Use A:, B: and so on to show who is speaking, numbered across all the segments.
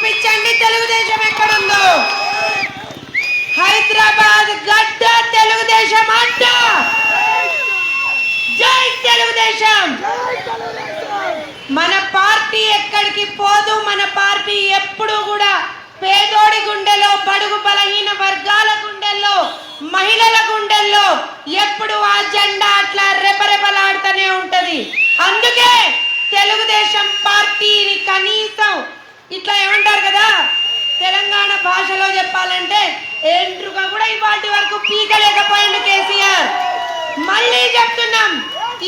A: చూపించండి తెలుగుదేశం ఎక్కడుందో. హైదరాబాద్ గడ్డ తెలుగుదేశం అడ్డ. జై తెలుగుదేశం. మన పార్టీ ఎక్కడికి పోదు. మన పార్టీ ఎప్పుడు కూడా పేదోడి గుండెలో, బడుగు బలహీన వర్గాల గుండెల్లో, మహిళల గుండెల్లో ఎప్పుడు ఆ జెండా అట్లా రెపరెపలాడుతూనే ఉంటది. అందుకే తెలుగుదేశం పార్టీని కనీసం ఇట్లా ఏమంటారు కదా, తెలంగాణ భాషలో చెప్పాలంటే ఎంట్రుగా కూడా ఇవాటి వరకు పీకలేకపోయింది కేసీఆర్. మళ్ళీ చెప్తున్నాం,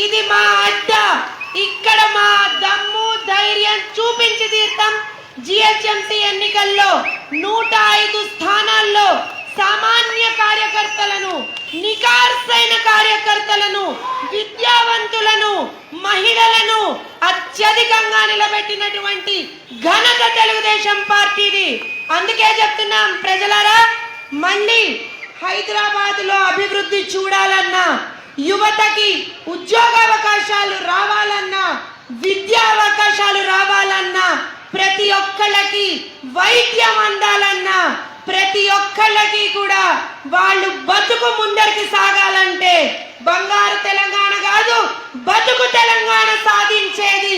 A: ఇది మా అడ్డ. ఇక్కడ మా దమ్ము ధైర్యం చూపించి తీర్థం. జిహెచ్ఎంసీ ఎన్నికల్లో 105 స్థానాల్లో సామాన్య కార్యకర్తలను, నికార్సైన కార్యకర్తలను, విద్యావంతులను, మహిళలను అత్యధికంగా నిలబెట్టినటువంటి ఘనత తెలుగుదేశం పార్టీది. అందుకే చెప్తున్నాం ప్రజలారా, మళ్ళీ హైదరాబాద్ లో అభివృద్ధి చూడాలన్నా, యువతకి ఉద్యోగ అవకాశాలు రావాలన్నా, విద్యా అవకాశాలు రావాలన్నా, ప్రతి ఒక్కళ్ళకి వైద్యం అందాలన్నా, ప్రతి ఒక్కళ్ళకి కూడా వాళ్ళు బతుకు ముందరికి సాగాలంటే బంగారు తెలంగాణ కాదు, బతుకు తెలంగాణ సాధించేది,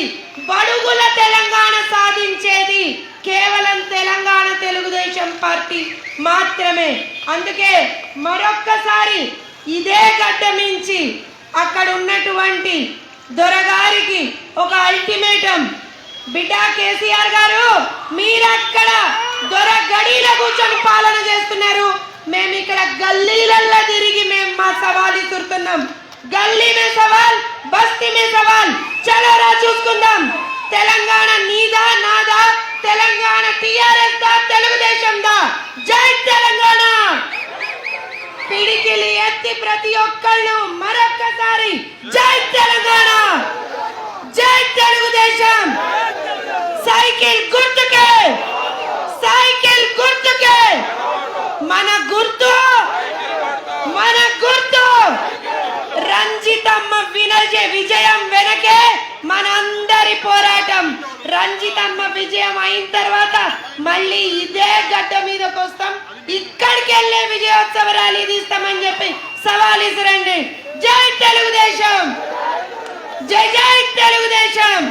A: బడుగుల తెలంగాణ సాధించేది కేవలం తెలంగాణ తెలుగుదేశం పార్టీ మాత్రమే. అందుకే మరొక్కసారి ఇదే గడ్డ మించి అక్కడ ఉన్నటువంటి దొరగారికి ఒక అల్టిమేటం. బిడ్డ కేసీఆర్ గారు, మీరక్కడ దొర గడిలో కూర్చొని పాలన చేస్తున్నారు. మేము ఇక్కడ గల్లీలల్లో తిరిగి మేము మా సవాల్ ఇస్తున్నాం. గల్లీ మే సవాల్, బస్తీ మే సవాల్. చలోరా చూసుకుందాం. తెలంగాణ నీదా నాదా? తెలంగాణ టిఆర్ఎస్ దా, తెలుగుదేశం దా? జై తెలంగాణ. పిడికిలి ఎత్తి ప్రతి ఒక్కళ్ళు మరొక్కసారి జై తెలంగాణ, జై తెలుగుదేశం. సైకిల్ గుర్తుకే, సైకిల్ గుర్తుకే. మన గుర్తు, మన గుర్తు. రంజితమ్మ విజయం వెనకే మనందరి పోరాటం. రంజితమ్మ విజయం అయిన తర్వాత మళ్ళీ ఇదే గడ్డ మీదకి వస్తాం. ఇక్కడికి వెళ్ళే విజయోత్సవ ర్యాలీ తీస్తామని చెప్పి సవాల్ ఇసరండి. జై తెలుగుదేశం, జై జై తెలుగుదేశం.